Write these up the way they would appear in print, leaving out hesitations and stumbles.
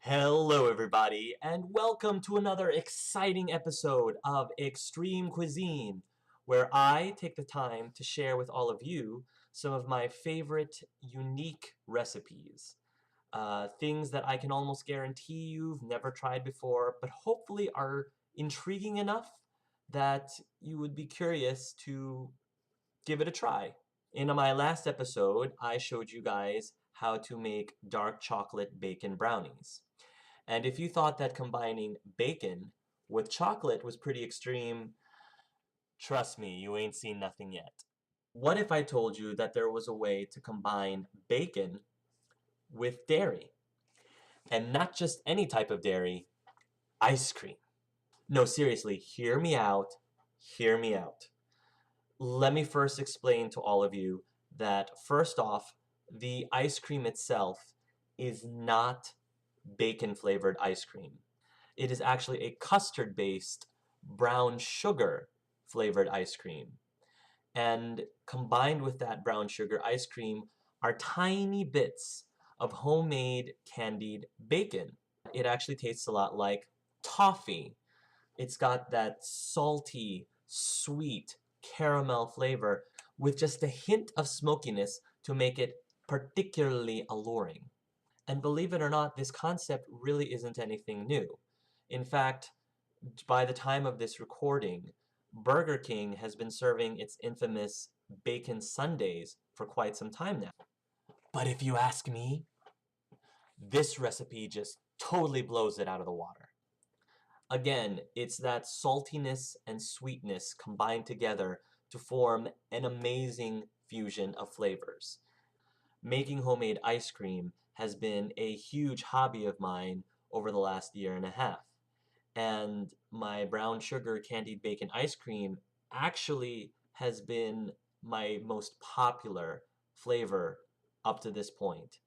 Hello, everybody, and welcome to another exciting episode of Extreme Cuisine, where I take the time to share with all of you some of my favorite unique recipes. Things that I can almost guarantee you've never tried before, but hopefully are intriguing enough that you would be curious to give it a try. In my last episode, I showed you guys how to make dark chocolate bacon brownies. And if you thought that combining bacon with chocolate was pretty extreme, trust me, you ain't seen nothing yet. What if I told you that there was a way to combine bacon with dairy? And not just any type of dairy, ice cream. No, seriously, hear me out. Hear me out. Let me first explain to all of you that first off, the ice cream itself is not bacon flavored ice cream. It is actually a custard-based brown sugar flavored ice cream. And combined with that brown sugar ice cream are tiny bits of homemade candied bacon. It actually tastes a lot like toffee. It's got that salty, sweet caramel flavor with just a hint of smokiness to make it particularly alluring. And believe it or not, this concept really isn't anything new. In fact, by the time of this recording, Burger King has been serving its infamous bacon sundaes for quite some time now. But if you ask me, this recipe just totally blows it out of the water. Again, it's that saltiness and sweetness combined together to form an amazing fusion of flavors. Making homemade ice cream has been a huge hobby of mine over the last year and a half. And my brown sugar candied bacon ice cream actually has been my most popular flavor up to this point.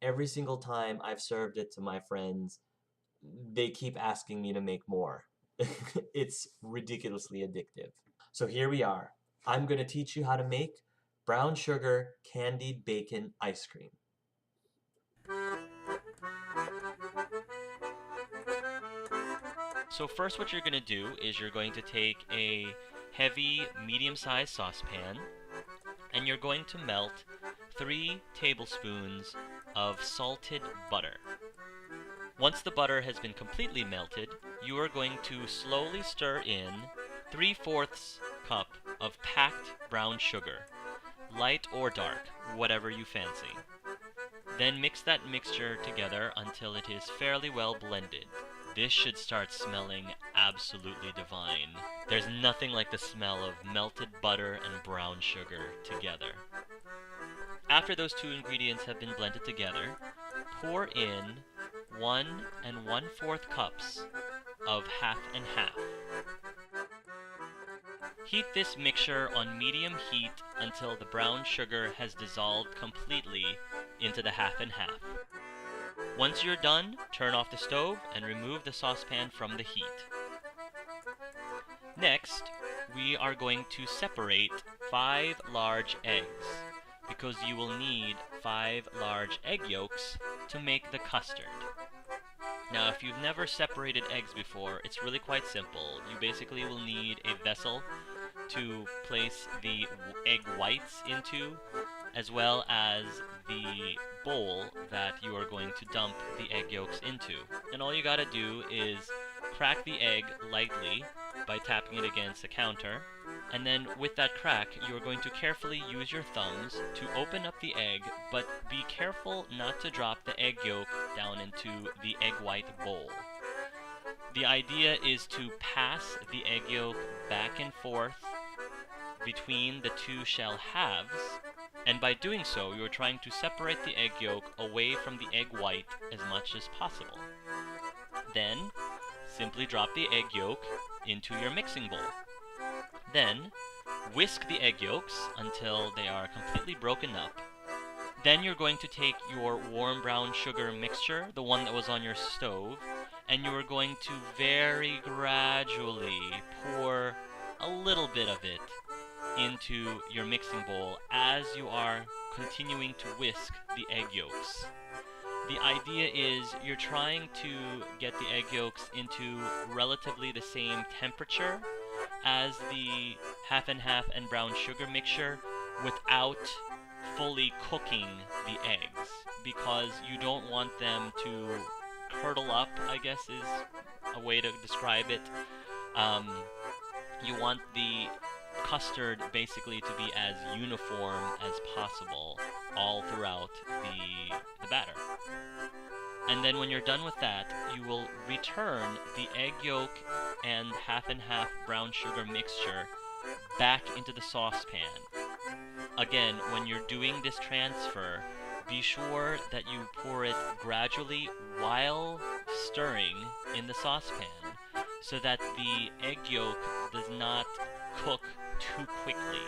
Every single time I've served it to my friends, they keep asking me to make more. It's ridiculously addictive. So here we are. I'm going to teach you how to make brown sugar candied bacon ice cream. So first what you're going to do is you're going to take a heavy medium-sized saucepan and you're going to melt 3 tablespoons of salted butter. Once the butter has been completely melted, you are going to slowly stir in 3/4 cup of packed brown sugar, light or dark, whatever you fancy. Then mix that mixture together until it is fairly well blended. This should start smelling absolutely divine. There's nothing like the smell of melted butter and brown sugar together. After those two ingredients have been blended together, pour in 1 1/4 cups of half and half. Heat this mixture on medium heat until the brown sugar has dissolved completely into the half and half. Once you're done, turn off the stove and remove the saucepan from the heat. Next, we are going to separate 5 large eggs, because you will need 5 large egg yolks to make the custard. Now, if you've never separated eggs before, it's really quite simple. You basically will need a vessel to place the egg whites into, as well as the bowl that you are going to dump the egg yolks into. And all you gotta do is crack the egg lightly by tapping it against the counter, and then with that crack, you are going to carefully use your thumbs to open up the egg, but be careful not to drop the egg yolk down into the egg white bowl. The idea is to pass the egg yolk back and forth between the two shell halves, and by doing so, you're trying to separate the egg yolk away from the egg white as much as possible. Then, simply drop the egg yolk into your mixing bowl. Then, whisk the egg yolks until they are completely broken up. Then you're going to take your warm brown sugar mixture, the one that was on your stove, and you are going to very gradually pour a little bit of it into your mixing bowl as you are continuing to whisk the egg yolks. The idea is you're trying to get the egg yolks into relatively the same temperature as the half and half and brown sugar mixture without fully cooking the eggs, because you don't want them to curdle up, I guess is a way to describe it. Um, you want the custard basically to be as uniform as possible all throughout the batter. And then when you're done with that, you will return the egg yolk and half brown sugar mixture back into the saucepan. Again, when you're doing this transfer, be sure that you pour it gradually while stirring in the saucepan so that the egg yolk does not cook too quickly.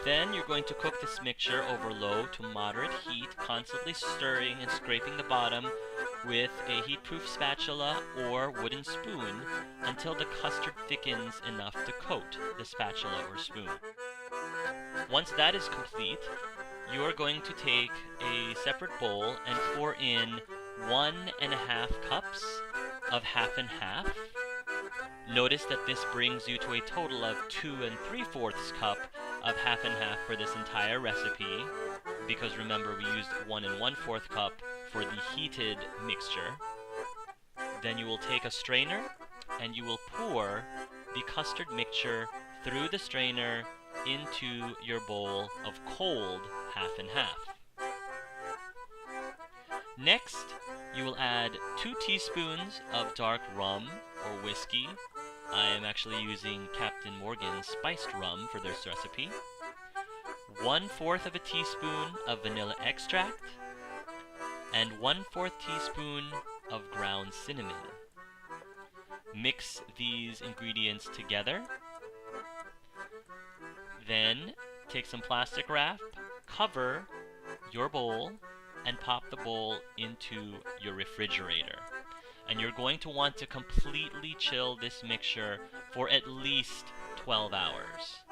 Then you're going to cook this mixture over low to moderate heat, constantly stirring and scraping the bottom with a heat-proof spatula or wooden spoon until the custard thickens enough to coat the spatula or spoon. Once that is complete, you are going to take a separate bowl and pour in 1.5 cups of half and half. Notice that this brings you to a total of 2 3/4 cup of half and half for this entire recipe, because remember we used 1 1/4 cup for the heated mixture. Then you will take a strainer and you will pour the custard mixture through the strainer into your bowl of cold half and half. Next, you will add 2 teaspoons of dark rum or whiskey. I am actually using Captain Morgan's spiced rum for this recipe. 1/4 of a teaspoon of vanilla extract, and 1/4 teaspoon of ground cinnamon. Mix these ingredients together. Then take some plastic wrap, cover your bowl, and pop the bowl into your refrigerator. And you're going to want to completely chill this mixture for at least 12 hours.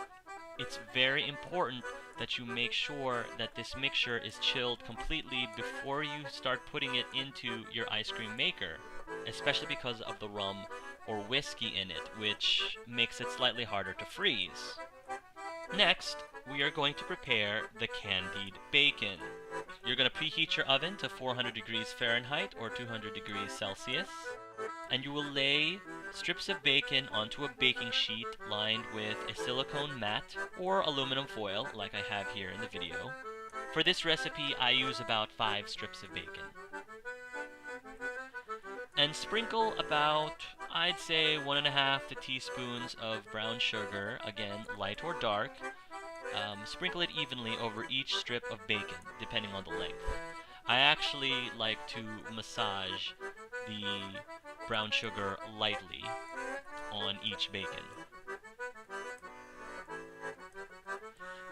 It's very important that you make sure that this mixture is chilled completely before you start putting it into your ice cream maker, especially because of the rum or whiskey in it, which makes it slightly harder to freeze. Next, we are going to prepare the candied bacon. You're going to preheat your oven to 400 degrees Fahrenheit or 200 degrees Celsius, and you will lay strips of bacon onto a baking sheet lined with a silicone mat or aluminum foil like I have here in the video. For this recipe, I use about 5 strips of bacon. And sprinkle about, I'd say, 1.5 teaspoons of brown sugar, again, light or dark. Sprinkle it evenly over each strip of bacon, depending on the length. I actually like to massage the brown sugar lightly on each bacon.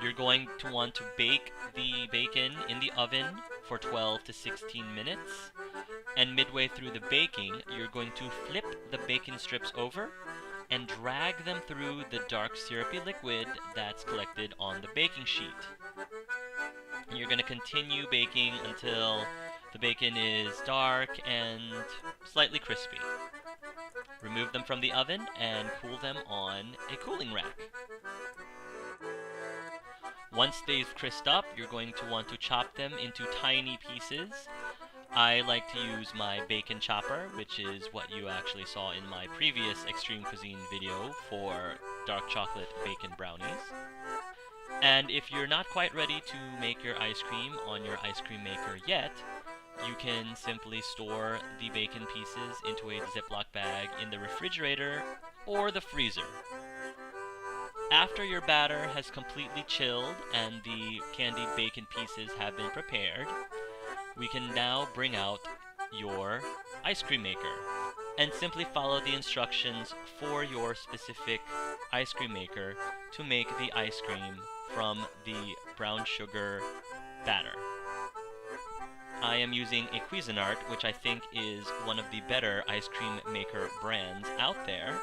You're going to want to bake the bacon in the oven for 12 to 16 minutes. And midway through the baking, you're going to flip the bacon strips over and drag them through the dark syrupy liquid that's collected on the baking sheet. And you're going to continue baking until the bacon is dark and slightly crispy. Remove them from the oven and cool them on a cooling rack. Once they've crisped up, you're going to want to chop them into tiny pieces. I like to use my bacon chopper, which is what you actually saw in my previous Extreme Cuisine video for dark chocolate bacon brownies. And if you're not quite ready to make your ice cream on your ice cream maker yet, you can simply store the bacon pieces into a Ziploc bag in the refrigerator or the freezer. After your batter has completely chilled and the candied bacon pieces have been prepared, we can now bring out your ice cream maker and simply follow the instructions for your specific ice cream maker to make the ice cream from the brown sugar batter. I am using a Cuisine, which I think is one of the better ice cream maker brands out there.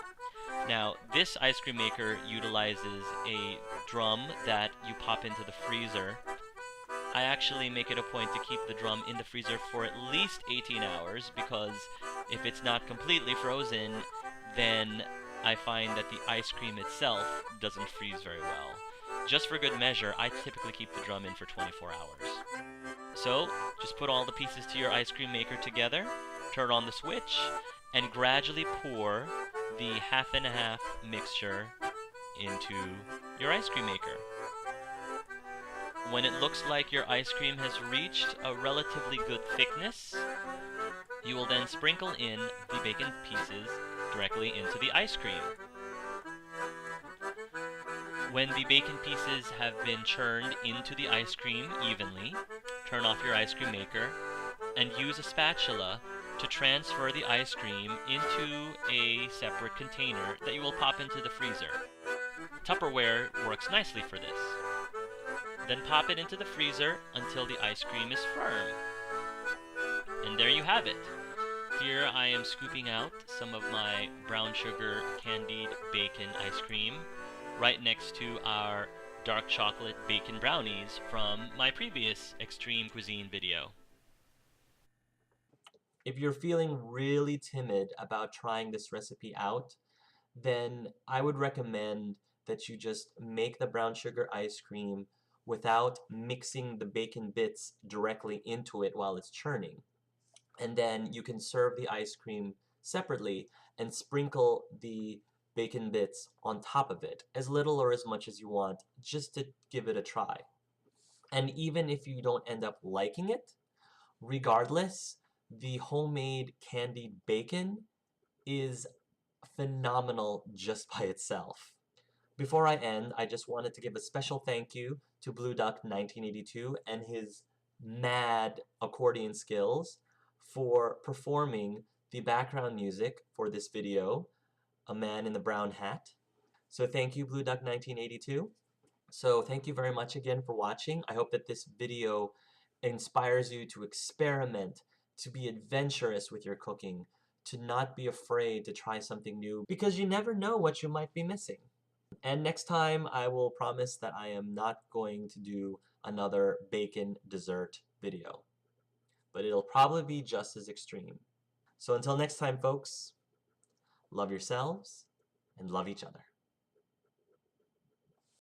Now, this ice cream maker utilizes a drum that you pop into the freezer, I actually make it a point to keep the drum in the freezer for at least 18 hours because if it's not completely frozen, then I find that the ice cream itself doesn't freeze very well. Just for good measure, I typically keep the drum in for 24 hours. So, just put all the pieces to your ice cream maker together, turn on the switch, and gradually pour the half and a half mixture into your ice cream maker. When it looks like your ice cream has reached a relatively good thickness, you will then sprinkle in the bacon pieces directly into the ice cream. When the bacon pieces have been churned into the ice cream evenly, turn off your ice cream maker and use a spatula to transfer the ice cream into a separate container that you will pop into the freezer. Tupperware works nicely for this. Then pop it into the freezer until the ice cream is firm. And there you have it. Here I am scooping out some of my brown sugar candied bacon ice cream right next to our dark chocolate bacon brownies from my previous Extreme Cuisine video. If you're feeling really timid about trying this recipe out, then I would recommend that you just make the brown sugar ice cream without mixing the bacon bits directly into it while it's churning. And then you can serve the ice cream separately and sprinkle the bacon bits on top of it, as little or as much as you want, just to give it a try. And even if you don't end up liking it, regardless, the homemade candied bacon is phenomenal just by itself. Before I end, I just wanted to give a special thank you to Blue Duck 1982 and his mad accordion skills for performing the background music for this video, A Man in the Brown Hat. So thank you, Blue Duck 1982. So thank you very much again for watching. I hope that this video inspires you to experiment, to be adventurous with your cooking, to not be afraid to try something new, because you never know what you might be missing. And next time I will promise that I am not going to do another bacon dessert video, but it'll probably be just as extreme. So until next time, folks, love yourselves and love each other.